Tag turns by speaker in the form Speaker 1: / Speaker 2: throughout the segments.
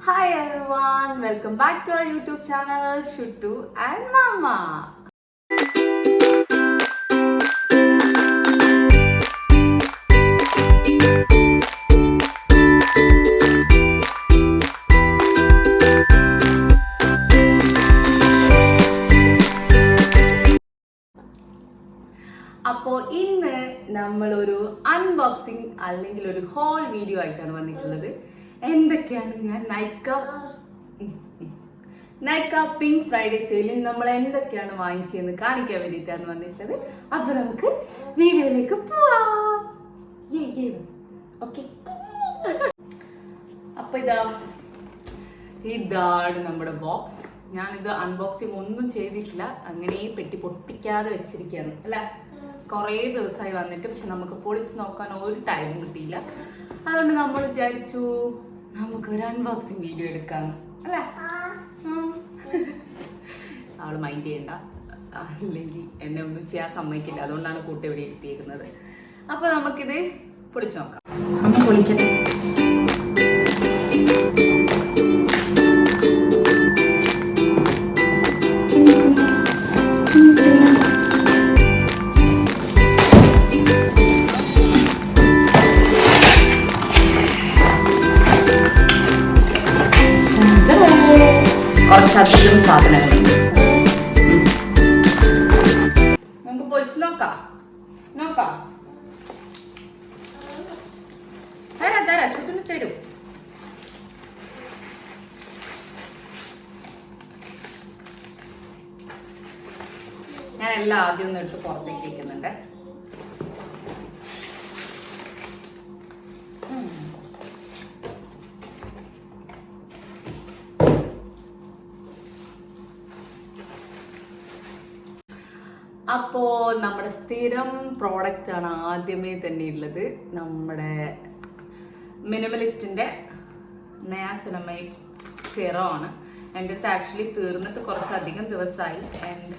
Speaker 1: Hi everyone, welcome back to our YouTube channel Shuttu and Mama. അപ്പോൾ ഇന്ന് നമ്മളൊരു unboxing അല്ലെങ്കിൽ ഒരു ഹോൾ വീഡിയോ ആയിട്ടാണ് വന്നിട്ടുള്ളത്. എന്തൊക്കെയാണ് ഞാൻ നൈക്ക പിങ്ക് ഫ്രൈഡേ സെയിലിൽ നമ്മൾ എന്തൊക്കെയാണ് വാങ്ങിച്ചതെന്ന് കാണിക്കാൻ വേണ്ടിയിട്ടാണ് വന്നിട്ടുള്ളത്. അപ്പൊ നമുക്ക് വീഡിയോയിലേക്ക് പോവാം. ഓക്കെ, അപ്പൊ ഇതാണ് നമ്മുടെ ബോക്സ്. ഞാനിത് അൺബോക്സിങ് ഒന്നും ചെയ്തിട്ടില്ല, അങ്ങനെ പെട്ടി പൊട്ടിക്കാതെ വെച്ചിരിക്കുകയാണ് അല്ല. കുറേ ദിവസമായി വന്നിട്ട്, പക്ഷെ നമുക്ക് പൊളിച്ച് നോക്കാൻ ഒരു ടൈമും കിട്ടിയില്ല. അതുകൊണ്ട് നമ്മൾ വിചാരിച്ചു നമുക്കൊരു അൺബോക്സിങ് വീഡിയോ എടുക്കാം അല്ല. അവള് മൈൻഡ് ചെയ്യണ്ട, അല്ലെങ്കിൽ എന്നെ ഒന്നും ചെയ്യാൻ സമ്മതിക്കില്ല. അതുകൊണ്ടാണ് കൂട്ടി ഇവിടെ എത്തിയിരിക്കുന്നത്. അപ്പൊ നമുക്കിത് പൊളിച്ചു നോക്കാം. പൊളിക്കട്ടെ. കുറച്ചധികം സാധനങ്ങളുണ്ട്. നമുക്ക് പൊളിച്ച് നോക്കാം. തരാം ചുറ്റിന് തരും. ഞാൻ എല്ലാം ആദ്യം ഒന്ന് ഇട്ട് പുറത്തേക്ക് വയ്ക്കുന്നുണ്ട്. അപ്പോ നമ്മുടെ സ്ഥിരം പ്രോഡക്റ്റ് ആണ് ആദ്യമേ തന്നെ ഉള്ളത്. നമ്മുടെ മിനിമലിസ്റ്റിന്റെ നയാസിനമൈഡ് സെറം ആണ്. എൻ്റെ അടുത്ത് ആക്ച്വലി തീർന്നിട്ട് കുറച്ചധികം ദിവസമായി. ആൻഡ്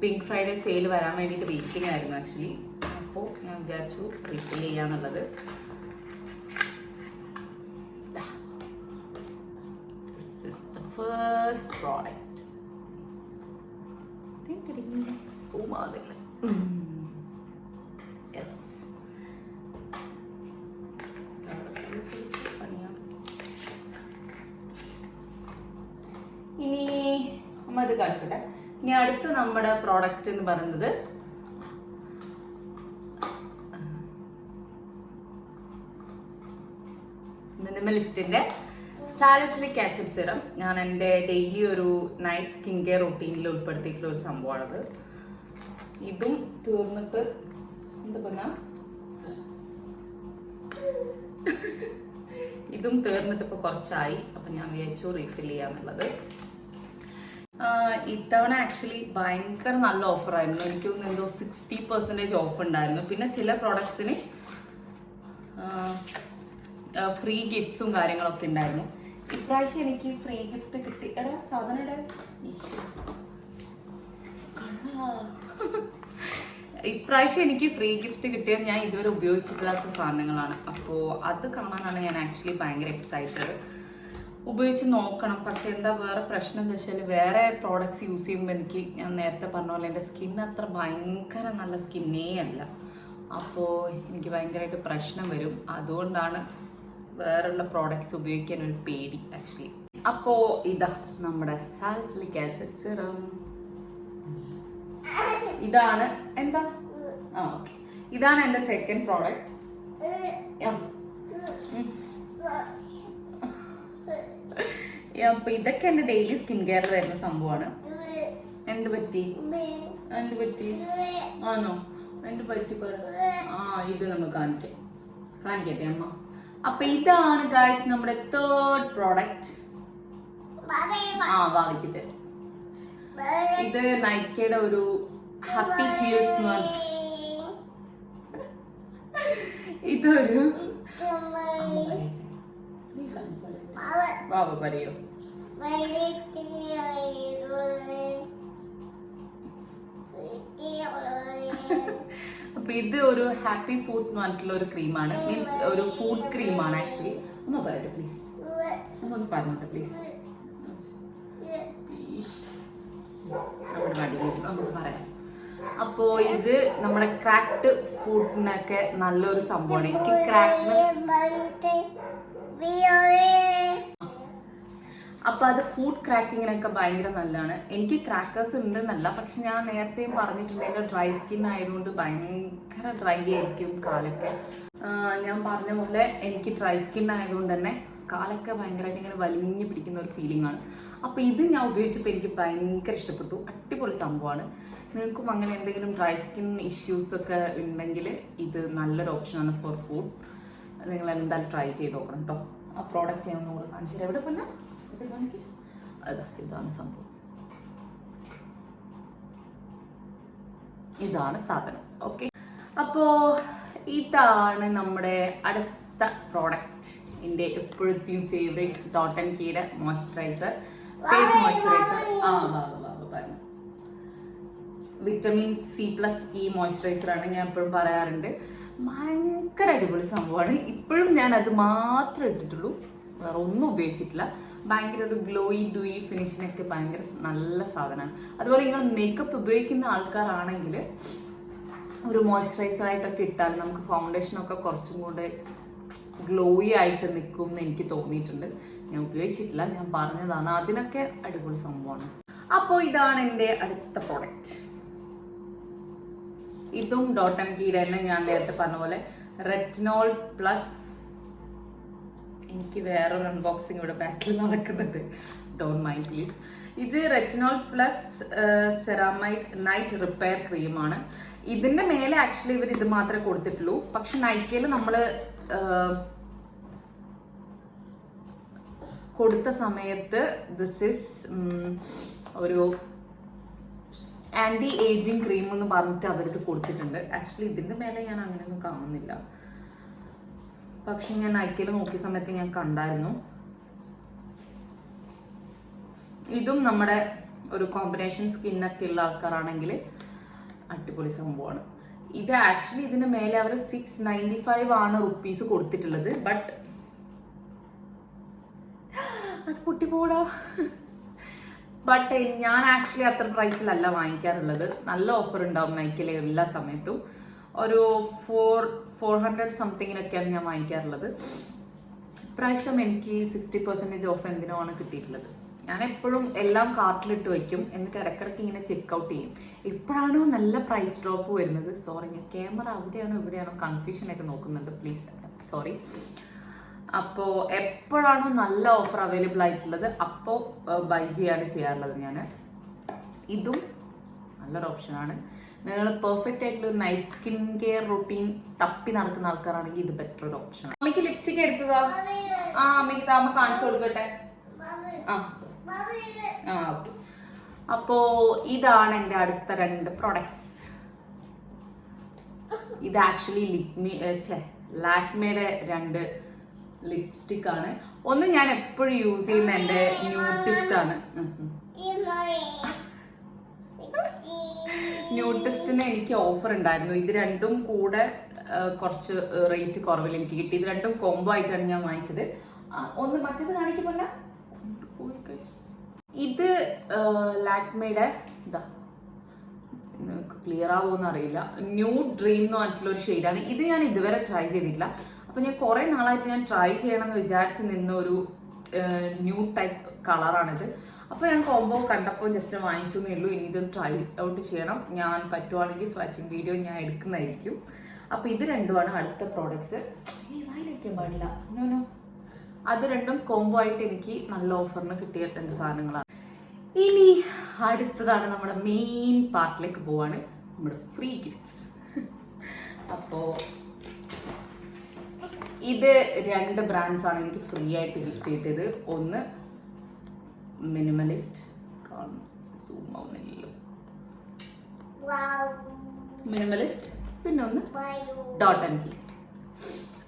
Speaker 1: പിങ്ക് ഫ്രൈഡേ സെയിൽ വരാൻ വേണ്ടിയിട്ട് വെയിറ്റിംഗ് ആയിരുന്നു ആക്ച്വലി. അപ്പോൾ ഞാൻ വിചാരിച്ചു റീഫിൽ ചെയ്യാന്നുള്ളത്. This is the first product. ഇനി നമ്മ ഇത് കാണിച്ചോട്ടെ. ഇനി അടുത്ത നമ്മുടെ പ്രോഡക്റ്റ് എന്ന് പറയുന്നത് മിനിമലിസ്റ്റിന്റെ സാലിസിലിക് ആസിഡ് സിറം. ഞാൻ എൻ്റെ ഡെയിലി ഒരു നൈറ്റ് സ്കിൻ കെയർ റൊട്ടീനിൽ ഉൾപ്പെടുത്തിയിട്ടുള്ള ഒരു സംഭവമാണത്. ഇതും തീർന്നിട്ട് എന്താ പറഞ്ഞാ ഇതും തീർന്നിട്ട് ഇപ്പൊ കുറച്ചായി. അപ്പൊ ഞാൻ വിചാരിച്ചു റീഫിൽ ചെയ്യാന്നുള്ളത്. ഇത്തവണ ആക്ച്വലി ഭയങ്കര നല്ല ഓഫറായിരുന്നു. എനിക്ക് തോന്നുന്നു എന്തോ 60% ഓഫ് ഉണ്ടായിരുന്നു. പിന്നെ ചില പ്രോഡക്ട്സിന് ഫ്രീ ഗിഫ്റ്റ്സും കാര്യങ്ങളൊക്കെ ഉണ്ടായിരുന്നു. ഇപ്രാവശ്യം എനിക്ക് ഫ്രീ ഗിഫ്റ്റ് കിട്ടി. എടാ സാധനം ഇപ്രാവശ്യം എനിക്ക് ഫ്രീ ഗിഫ്റ്റ് കിട്ടിയത് ഞാൻ ഇതുവരെ ഉപയോഗിച്ചിട്ടില്ലാത്ത സാധനങ്ങളാണ്. അപ്പോൾ അത് കാണാനാണ് ഞാൻ ആക്ച്വലി ഭയങ്കര എക്സൈറ്റഡ്. ഉപയോഗിച്ച് നോക്കണം. പക്ഷെ എന്താ വേറെ പ്രശ്നം എന്ന് വെച്ചാൽ വേറെ പ്രോഡക്ട്സ് യൂസ് ചെയ്യുമ്പോൾ എനിക്ക് ഞാൻ നേരത്തെ പറഞ്ഞ പോലെ എൻ്റെ സ്കിൻ അത്ര ഭയങ്കര നല്ല സ്കിന്നേ അല്ല. അപ്പോൾ എനിക്ക് ഭയങ്കരമായിട്ട് പ്രശ്നം വരും. അതുകൊണ്ടാണ് വേറെയുള്ള പ്രോഡക്ട്സ് ഉപയോഗിക്കാൻ ഒരു പേടി ആക്ച്വലി. അപ്പോൾ ഇതാ നമ്മുടെ സാലിസിലിക് ആസിഡ് സിറം. ഇതാണ് എന്താ ഓക്കെ, ഇതാണ് എൻ്റെ സെക്കൻഡ് പ്രോഡക്റ്റ്. അപ്പൊ ഇതൊക്കെ എൻ്റെ ഡെയിലി സ്കിൻ കെയറിൽ വരുന്ന സംഭവമാണ്. എന്ത് പറ്റി ആണോ? എന്ത് പറ്റി പറ. ഇത് നമ്മൾ കാണിക്കട്ടെ അമ്മ. അപ്പൊ ഇതാണ് ഗൈസ് നമ്മുടെ തേർഡ് പ്രോഡക്റ്റ്. വാവിക്ക് തരും. ഇത് നൈക്കയുടെ ഒരു ഹാപ്പി ഹീൽസ്. ഇതൊരു വാവ പറയോ? അപ്പൊ ഇത് ഒരു ഹാപ്പി ഫുഡ് എന്ന് പറഞ്ഞിട്ടുള്ള ഒരു ക്രീമാണ്. മീൻസ് ഒരു ഫുഡ് ക്രീമാണ് ആക്ച്വലി. ഒന്ന് പറയട്ടെ പ്ലീസ്. ഒന്ന് പറഞ്ഞോട്ടെ പ്ലീസ്. നമുക്ക് പറയാം. അപ്പോൾ ഇത് നമ്മുടെ ക്രാക്ഡ് ഫുഡിനൊക്കെ നല്ലൊരു സംഭവമാണ്. എനിക്ക് അപ്പൊ അത് ഫുഡ് ക്രാക്കിങ്ങിനൊക്കെ ഭയങ്കര നല്ലതാണ്. എനിക്ക് ക്രാക്കേഴ്സ് ഉണ്ടെന്നല്ല, പക്ഷെ ഞാൻ നേരത്തെയും പറഞ്ഞിട്ടുണ്ട് എൻ്റെ ഡ്രൈ സ്കിൻ ആയതുകൊണ്ട് ഭയങ്കര ഡ്രൈ ആയിരിക്കും കാലൊക്കെ. ഞാൻ പറഞ്ഞ പോലെ എനിക്ക് ഡ്രൈ സ്കിൻ ആയതുകൊണ്ട് തന്നെ കാലൊക്കെ ഭയങ്കരമായിട്ട് ഇങ്ങനെ വലിഞ്ഞു പിടിക്കുന്ന ഒരു ഫീലിംഗ് ആണ്. അപ്പോൾ ഇത് ഞാൻ ഉപയോഗിച്ചപ്പോൾ എനിക്ക് ഭയങ്കര ഇഷ്ടപ്പെട്ടു. അടിപൊളി സംഭവമാണ്. നിങ്ങൾക്കും അങ്ങനെ എന്തെങ്കിലും ഡ്രൈ സ്കിൻ ഇഷ്യൂസ് ഒക്കെ ഉണ്ടെങ്കിൽ ഇത് നല്ലൊരു ഓപ്ഷനാണ് ഫോർ ഫുഡ്. നിങ്ങൾ എന്തായാലും ട്രൈ ചെയ്ത് നോക്കണം കേട്ടോ. ആ പ്രോഡക്റ്റ് ഞാൻ ഒന്നുകൂടെ കാണിച്ചു തരാം. എവിടെ പിന്നെ ഇത് കാണിക്കുക. ഇതാണ് സംഭവം, ഇതാണ് സാധനം. ഓക്കെ, അപ്പോൾ ഇതാണ് നമ്മുടെ അടുത്ത പ്രോഡക്റ്റ്. എൻ്റെ എപ്പോഴത്തെയും ഫേവറേറ്റ് ഡോട്ട് ആൻഡ് കീയുടെ മോയ്സ്ചറൈസർ, ഫേസ് മോയ്സ്ചറൈസർ. പറഞ്ഞു വിറ്റമിൻ C+E മോയ്സ്ചറൈസറാണ്. ഞാൻ എപ്പോഴും പറയാറുണ്ട്, ഭയങ്കര അടിപൊളി സംഭവമാണ്. ഇപ്പോഴും ഞാൻ അത് മാത്രമേ ഇട്ടിട്ടുള്ളൂ, വേറെ ഒന്നും ഉപയോഗിച്ചിട്ടില്ല. ഭയങ്കര ഒരു ഗ്ലോയി ഡൂയി ഫിനിഷിനൊക്കെ ഭയങ്കര നല്ല സാധനമാണ്. അതുപോലെ നിങ്ങൾ മേക്കപ്പ് ഉപയോഗിക്കുന്ന ആൾക്കാരാണെങ്കിൽ ഒരു മോയ്സ്ചറൈസറായിട്ടൊക്കെ ഇട്ടാൽ നമുക്ക് ഫൗണ്ടേഷനൊക്കെ കുറച്ചും കൂടെ ഗ്ലോയി ആയിട്ട് നിൽക്കും എന്ന് എനിക്ക് തോന്നിയിട്ടുണ്ട്. ഞാൻ ഉപയോഗിച്ചിട്ടില്ല, ഞാൻ പറഞ്ഞതാണ്. അതിനൊക്കെ അടിപൊളി സംഭവമാണ്. അപ്പോൾ ഇതാണ് എൻ്റെ അടുത്ത പ്രോഡക്റ്റ്. ഇതും ഡോട്ട് ആൻഡ് കീയുടെ തന്നെ. ഞാൻ നേരത്തെ പറഞ്ഞ പോലെ റെറ്റിനോൾ പ്ലസ്. എനിക്ക് വേറൊരു അൺബോക്സിങ് ഇവിടെ ബാക്കിൽ നടക്കുന്നുണ്ട്, ഡോണ്ട് മൈൻഡ് പ്ലീസ്. ഇത് retinol plus ceramide night repair ക്രീമാണ്. ഇതിന്റെ മേലെ ആക്ച്വലി ഇവർ ഇത് മാത്രമേ കൊടുത്തിട്ടുള്ളൂ. പക്ഷെ നൈക്കയിൽ നമ്മൾ കൊടുത്ത സമയത്ത് ദിസ് ഇസ് ഒരു ആന്റി ഏജിങ് ക്രീം എന്ന് പറഞ്ഞിട്ട് അവരിത് കൊടുത്തിട്ടുണ്ട്. ആക്ച്വലി ഇതിന്റെ മേലെ ഞാൻ അങ്ങനെയൊന്നും കാണുന്നില്ല, പക്ഷെ ഞാൻ നൈക്കയിൽ നോക്കിയ സമയത്ത് ഞാൻ കണ്ടായിരുന്നു. ഇതും നമ്മുടെ ഒരു കോമ്പിനേഷൻ സ്കിന്നൊക്കെ ഉള്ള ആൾക്കാരാണെങ്കിൽ അടിപൊളി സംഭവമാണ്. ഇത് ആക്ച്വലി ഇതിന്റെ മേലെ അവർ 695 ആണ് റുപ്പീസ് കൊടുത്തിട്ടുള്ളത്. ബട്ട് അത് പൊട്ടിപ്പോടാ. ബട്ട് ഞാൻ ആക്ച്വലി അത്ര പ്രൈസിലല്ല വാങ്ങിക്കാറുള്ളത്. നല്ല ഓഫർ ഉണ്ടാവും നൈക്കിലെ എല്ലാ സമയത്തും. ഒരു 400 സംതിങ്ങിനൊക്കെയാണ് ഞാൻ വാങ്ങിക്കാറുള്ളത്. ഇപ്രാവശ്യം എനിക്ക് 60% ഓഫ് എന്തിനോ ആണ് കിട്ടിയിട്ടുള്ളത്. ഞാൻ എപ്പോഴും എല്ലാം കാർട്ടിലിട്ട് വയ്ക്കും, എന്നിട്ട് ഇടയ്ക്കിടയ്ക്ക് ഇങ്ങനെ ചെക്ക് ഔട്ട് ചെയ്യും. എപ്പോഴാണോ നല്ല പ്രൈസ് ഡ്രോപ്പ് വരുന്നത്, സോറി ഞാൻ ക്യാമറ അവിടെയാണോ ഇവിടെയാണോ കൺഫ്യൂഷനൊക്കെ നോക്കുന്നുണ്ട്, പ്ലീസ് സോറി. അപ്പോൾ എപ്പോഴാണോ നല്ല ഓഫർ അവൈലബിൾ ആയിട്ടുള്ളത് അപ്പോൾ ബൈ ചെയ്യാറുള്ളത് ഞാൻ. ഇതും നല്ലൊരു ഓപ്ഷനാണ്. നിങ്ങൾ പെർഫെക്റ്റ് ആയിട്ടുള്ള ഒരു നൈറ്റ് സ്കിൻ കെയർ റൂട്ടീൻ തപ്പി നടക്കുന്ന ആൾക്കാരാണെങ്കിൽ ഇത് ബെറ്റർ ഒരു ഓപ്ഷനാണ്. അമ്മയ്ക്ക് ലിപ്സ്റ്റിക് എടുത്തതാ. അമ്മയ്ക്ക് താമ കാണിച്ചു കൊടുക്കട്ടെ. ഓക്കെ. അപ്പോ ഇതാണ് എൻ്റെ അടുത്ത 2 പ്രൊഡക്ട്സ്. ഇത് ആക്ച്വലി ലാക്മേയുടെ 2 ലിപ്സ്റ്റിക് ആണ്. ഒന്ന് ഞാൻ എപ്പോഴും യൂസ് ചെയ്യുന്ന എൻ്റെ ന്യൂട്ടിസ്റ്റ് ആണ്. ന്യൂട്ടിസ്റ്റിന് എനിക്ക് ഓഫർ ഉണ്ടായിരുന്നു. ഇത് രണ്ടും കൂടെ കുറച്ച് റേറ്റ് കുറവിൽ എനിക്ക് കിട്ടി. ഇത് രണ്ടും കോംബോ ആയിട്ടാണ് ഞാൻ വാങ്ങിച്ചത്. ഒന്ന് മറ്റത് കാണിക്കുമല്ല, ഇത് ലാക്മേയുടെ ഇതാ, നിങ്ങൾക്ക് ക്ലിയർ ആവുമെന്ന് അറിയില്ല, ന്യൂ ഡ്രീം എന്ന് പറഞ്ഞിട്ടുള്ള ഒരു ഷെയ്ഡാണ്. ഇത് ഞാൻ ഇതുവരെ ട്രൈ ചെയ്തിട്ടില്ല. അപ്പോൾ ഞാൻ കുറേ നാളായിട്ട് ഞാൻ ട്രൈ ചെയ്യണമെന്ന് വിചാരിച്ച് നിന്ന ഒരു ന്യൂ ടൈപ്പ് കളറാണിത്. അപ്പോൾ ഞാൻ കോംബോ കണ്ടപ്പോൾ ജസ്റ്റ് വാങ്ങിച്ചു എന്നേ ഉള്ളൂ. ഇനി ഇതൊന്ന് ട്രൈ ഔട്ട് ചെയ്യണം. ഞാൻ പറ്റുവാണെങ്കിൽ സ്വാച്ചിങ് വീഡിയോ ഞാൻ എടുക്കുന്നതായിരിക്കും. അപ്പോൾ ഇത് രണ്ടുമാണ് അടുത്ത പ്രോഡക്ട്സ്. വായിലേക്കാൻ പാടില്ല, നോ. അത് രണ്ടും കോംബോ ആയിട്ട് എനിക്ക് നല്ല ഓഫറിന് കിട്ടിയ 2 സാധനങ്ങളാണ്. ഇനി അടുത്തതാണ് നമ്മുടെ മെയിൻ പാർട്ടിലേക്ക് പോവാണ്, നമ്മുടെ ഫ്രീ ഗിഫ്റ്റ്സ്. അപ്പോൾ ഇത് 2 ബ്രാൻഡ്സ് ആണ് എനിക്ക് ഫ്രീ ആയിട്ട് ഗിഫ്റ്റ് ചെയ്തത്. ഒന്ന് മിനിമലിസ്റ്റ്, സൂം ആവുന്നില്ലല്ലോ, മിനിമലിസ്റ്റ്, പിന്നെ ഒന്ന് ഡോട്ട് ആൻഡ് കീ.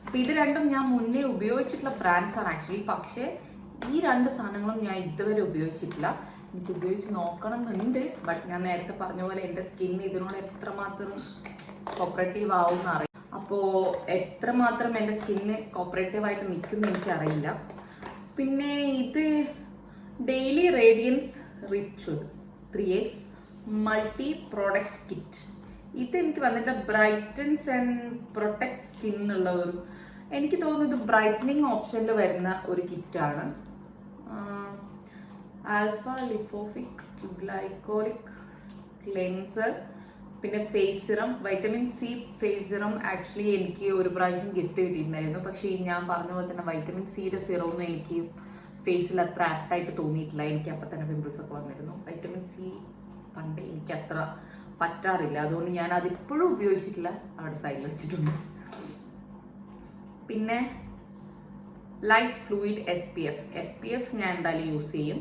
Speaker 1: അപ്പോൾ ഇത് രണ്ടും ഞാൻ മുന്നേ ഉപയോഗിച്ചിട്ടുള്ള ബ്രാൻഡ്സ് ആണ് ആക്ച്വലി. പക്ഷേ ഈ 2 സാധനങ്ങളും ഞാൻ ഇതുവരെ ഉപയോഗിച്ചിട്ടില്ല. എനിക്ക് ഉപയോഗിച്ച് നോക്കണം എന്നുണ്ട്. ബട്ട് ഞാൻ നേരത്തെ പറഞ്ഞ പോലെ എൻ്റെ സ്കിൻ ഇതിനോട് എത്രമാത്രം കോപ്പറേറ്റീവ് ആവും എന്ന് അറിയാം. അപ്പോൾ എത്രമാത്രം എൻ്റെ സ്കിന്ന് കോപ്പറേറ്റീവായിട്ട് നിൽക്കുന്ന എനിക്കറിയില്ല. പിന്നെ ഇത് daily radiance ritual 3x multi product kit. ഇത് എനിക്ക് വന്നിട്ട് ബ്രൈറ്റൻസ് ആൻഡ് പ്രൊട്ടക്ട് സ്കിൻ എന്നുള്ള ഒരു, എനിക്ക് തോന്നുന്നത് ബ്രൈറ്റനിങ് ഓപ്ഷനിൽ വരുന്ന ഒരു കിറ്റാണ്. ആൽഫ ലിപ്പോഫിക് ഗ്ലൈക്കോളിക് ക്ലെൻസർ, പിന്നെ face serum, vitamin C face serum. Actually എനിക്ക് ഒരു പ്രാവശ്യം ഗിഫ്റ്റ് കിട്ടിയിട്ടുണ്ടായിരുന്നു. പക്ഷേ ഞാൻ പറഞ്ഞ പോലെ തന്നെ വൈറ്റമിൻ സിയുടെ സിറമൊന്നും എനിക്ക് ഫേസിൽ അത്ര ആപ്റ്റായിട്ട് തോന്നിയിട്ടില്ല. എനിക്ക് അപ്പം തന്നെ പിമ്പിൾസ് ഒക്കെ വന്നിരുന്നു. വൈറ്റമിൻ സി പണ്ട് എനിക്ക് അത്ര പറ്റാറില്ല, അതുകൊണ്ട് ഞാൻ അതിപ്പോഴും ഉപയോഗിച്ചിട്ടില്ല, അവിടെ സൈഡിൽ വെച്ചിട്ടുണ്ട്. പിന്നെ ലൈറ്റ് ഫ്ലൂയിഡ് SPF ഞാൻ എന്തായാലും യൂസ് ചെയ്യും.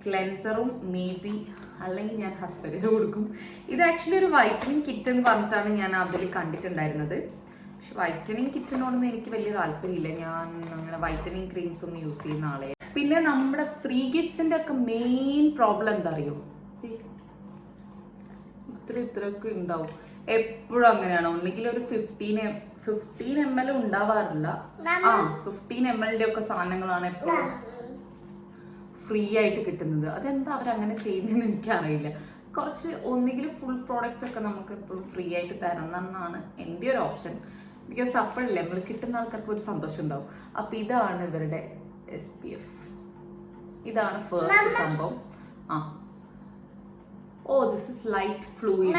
Speaker 1: ക്ലെൻസറും മേ ബി, അല്ലെങ്കിൽ ഞാൻ ഹസ്ബൻഡിന് കൊടുക്കും. ഇത് ആക്ച്വലി ഒരു വൈറ്റനിങ് കിറ്റ് എന്ന് പറഞ്ഞിട്ടാണ് ഞാൻ അതിൽ കണ്ടിട്ടുണ്ടായിരുന്നത്. പക്ഷെ വൈറ്റനിങ് കിറ്റിനോടൊന്നും എനിക്ക് വലിയ താല്പര്യമില്ല. ഞാൻ അങ്ങനെ വൈറ്റനിങ് ക്രീംസ് ഒന്നും യൂസ് ചെയ്യുന്ന ആളെ. പിന്നെ നമ്മുടെ ഫ്രീ ഗിഫ്റ്റ്സിന്റെ ഒക്കെ മെയിൻ പ്രോബ്ലം എന്താ അറിയോ, ഇത്രയൊക്കെ ഉണ്ടാവും എപ്പോഴും. അങ്ങനെയാണ്, ഒന്നെങ്കിൽ ഒരു 15 ml ഉണ്ടാവാറില്ല. 15 ml ഒക്കെ സാധനങ്ങളാണ് എപ്പോഴും ഫ്രീ ആയിട്ട് കിട്ടുന്നത്. അതെന്താ അവരങ്ങനെ ചെയ്യുന്നതെന്ന് എനിക്കറിയില്ല. കുറച്ച് ഒന്നെങ്കിൽ ഫുൾ പ്രോഡക്ട്സ് ഒക്കെ നമുക്ക് എപ്പോഴും ഫ്രീ ആയിട്ട് തരണം എന്നാണ് എൻ്റെ ഒരു ഓപ്ഷൻ. ബിക്കോസ് അപ്പോഴല്ലേ നമ്മൾ കിട്ടുന്ന ആൾക്കാർക്ക് ഒരു സന്തോഷം ഉണ്ടാവും. അപ്പം ഇതാണ് ഇവരുടെ SPF. ഇതാണ് ഫസ്റ്റ് സംഭവം. This is light fluid.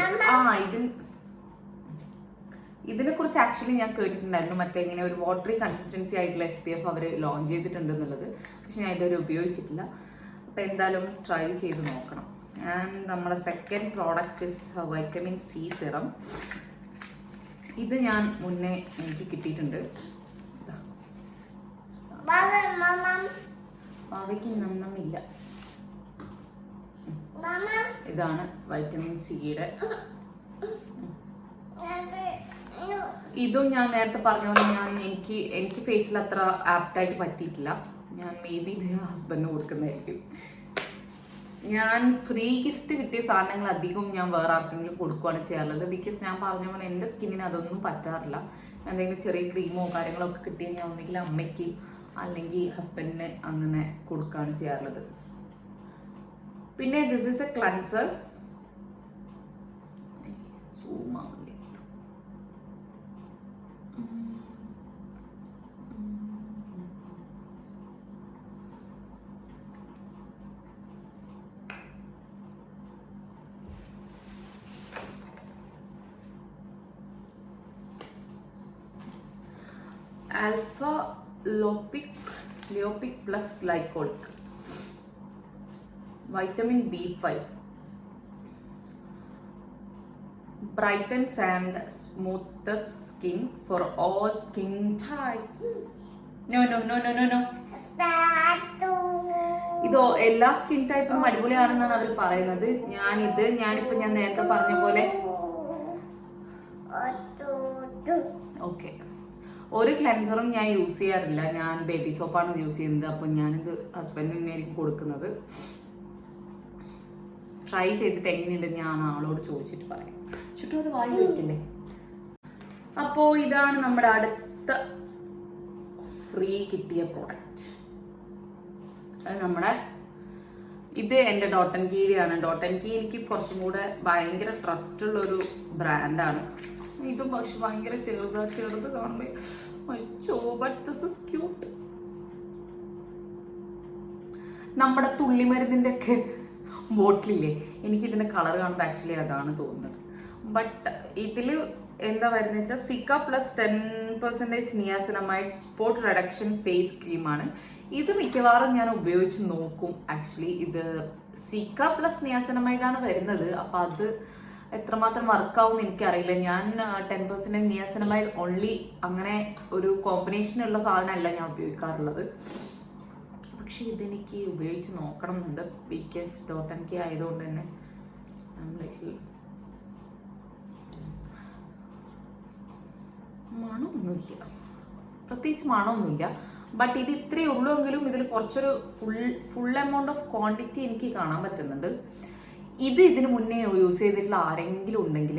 Speaker 1: ഇതിനെ കുറിച്ച് ആക്ച്വലി ഞാൻ കേട്ടിട്ടുണ്ടായിരുന്നു, മറ്റേ ഇങ്ങനെ ഒരു വാട്ടറി കൺസിസ്റ്റൻസി ആയിട്ടുള്ള SPF അവർ ലോഞ്ച് ചെയ്തിട്ടുണ്ട് എന്നുള്ളത്. പക്ഷെ ഞാൻ ഇതുവരെ ഉപയോഗിച്ചിട്ടില്ല. അപ്പം എന്തായാലും ട്രൈ ചെയ്ത് നോക്കണം. ആൻഡ് നമ്മുടെ second product is vitamin C serum. ഇത് ഞാൻ മുന്നേ എനിക്ക് കിട്ടിയിട്ടുണ്ട്. അവയ്ക്ക് നന്നമില്ല. ഇതാണ് വൈറ്റമിൻ സിയുടെ. ഇതും ഞാൻ നേരത്തെ പറഞ്ഞ പോലെ എനിക്ക് ഫേസിൽ അത്ര ആപ്റ്റായിട്ട് പറ്റിയിട്ടില്ല. ഞാൻ മേ ബി ഇത് ഹസ്ബൻഡിന് കൊടുക്കുന്നതായിരിക്കും. ഞാൻ ഫ്രീ ഗിഫ്റ്റ് കിട്ടിയ സാധനങ്ങൾ അധികവും ഞാൻ വേറെ ആർക്കെങ്കിലും കൊടുക്കുകയാണ് ചെയ്യാറുള്ളത്. ബിക്കോസ് ഞാൻ പറഞ്ഞ പോലെ എൻ്റെ സ്കിന്നിന് അതൊന്നും പറ്റാറില്ല. എന്തെങ്കിലും ചെറിയ ക്രീമോ കാര്യങ്ങളോ ഒക്കെ കിട്ടിയാൽ ഞാൻ ഒന്നെങ്കിൽ അമ്മയ്ക്ക് അല്ലെങ്കിൽ ഹസ്ബൻഡിന് അങ്ങനെ കൊടുക്കുകയാണ് ചെയ്യാറുള്ളത്. പിന്നെ this is a cleanser. Alpha ലിയോപിക് plus glycolic, vitamin B5, brightens and smooths skin for all skin type. No. ഇത് എല്ലാ സ്കിൻ ടൈപ്പും അടിപൊളിയാണെന്നാണ് അവർ പറയുന്നത്. ഞാനിപ്പോ ഞാൻ നേരത്തെ പറഞ്ഞ പോലെ ഓക്കെ, ഒരു ക്ലെൻസറും ഞാൻ യൂസ് ചെയ്യാറില്ല. ഞാൻ ബേബി സോപ്പാണ് യൂസ് ചെയ്യുന്നത്. അപ്പം ഞാനിത് ഹസ്ബൻഡിന് എനിക്ക് കൊടുക്കുന്നത്. ട്രൈ ചെയ്തിട്ട് എങ്ങനെയുണ്ട് ഞാൻ ആളോട് ചോദിച്ചിട്ട് പറയാം. ചുറ്റും അത് വാങ്ങി വയ്ക്കണ്ടേ. അപ്പോൾ ഇതാണ് നമ്മുടെ അടുത്ത ഫ്രീ കിട്ടിയ പ്രോഡക്റ്റ്. ഇത് എൻ്റെ ഡോട്ട് ആൻഡ് കീയാണ്. ഡോട്ട് ആൻഡ് കീ എനിക്ക് കുറച്ചും കൂടെ ഭയങ്കര ട്രസ്റ്റ് ഉള്ളൊരു ബ്രാൻഡാണ്. ഇതും പക്ഷെ ഭയങ്കര ചെറുത് കാണുമ്പോൾ ബട്ട് ദിസ് ഇസ് ക്യൂട്ട്. നമ്മുടെ തുള്ളിമരുന്നിൻ്റെ ഒക്കെ ബോട്ടിലില്ലേ, എനിക്കിതിൻ്റെ കളർ കാണുമ്പോൾ ആക്ച്വലി അതാണ് തോന്നുന്നത്. ബട്ട് ഇതിൽ എന്താ വരുന്നത് വെച്ചാൽ cica plus 10% niacinamide spot reduction face ക്രീമാണ്. ഇത് മിക്കവാറും ഞാൻ ഉപയോഗിച്ച് നോക്കും. ആക്ച്വലി ഇത് സിക്ക പ്ലസ് നിയാസിനമൈഡാണ് വരുന്നത്. അപ്പം അത് എത്രമാത്രം വർക്കാവും എനിക്കറിയില്ല. ഞാൻ 10% നിയാസിനമൈഡ് ഓൺലി അങ്ങനെ ഒരു കോമ്പിനേഷനുള്ള സാധനമല്ല ഞാൻ ഉപയോഗിക്കാറുള്ളത്. പക്ഷെ ഇതെനിക്ക് ഉപയോഗിച്ച് നോക്കണം എന്നുണ്ട്. ബിക്കോസ് ഡോട്ട് ആൻഡ് കീ ആയതുകൊണ്ട് തന്നെ മണമൊന്നുമില്ല, പ്രത്യേകിച്ച് മണമൊന്നുമില്ല. ബട്ട് ഇത് ഇത്രയേ ഉള്ളൂവെങ്കിലും ഇതിൽ കുറച്ചൊരു ഫുൾ എമൗണ്ട് ഓഫ് ക്വാണ്ടിറ്റി എനിക്ക് കാണാൻ പറ്റുന്നുണ്ട്. ഇതിന് മുന്നേ യൂസ് ചെയ്തിട്ടുള്ള ആരെങ്കിലും ഉണ്ടെങ്കിൽ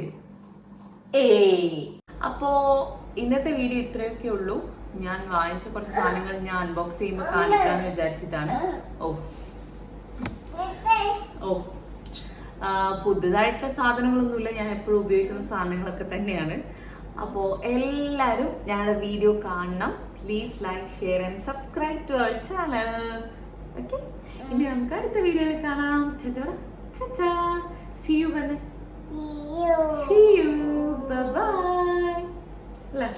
Speaker 1: അപ്പോൾ ഇന്നത്തെ വീഡിയോ ഇത്രയൊക്കെ ഉള്ളൂ. ഞാൻ വാങ്ങിച്ച കുറച്ച് സാധനങ്ങൾ ഞാൻ അൺബോക്സ് ചെയ്യുമ്പോൾ കാണിക്കാന്ന് വിചാരിച്ചിട്ടാണ്. പുതുതായിട്ടുള്ള സാധനങ്ങളൊന്നുമില്ല, ഞാൻ എപ്പോഴും ഉപയോഗിക്കുന്ന സാധനങ്ങളൊക്കെ തന്നെയാണ്. അപ്പോൾ എല്ലാവരും ഞങ്ങളുടെ വീഡിയോ കാണണം. Please like, share and subscribe to our channel. Okay, ഇനി നമുക്ക് അടുത്ത വീഡിയോയിൽ കാണാം. See you. Bye bye.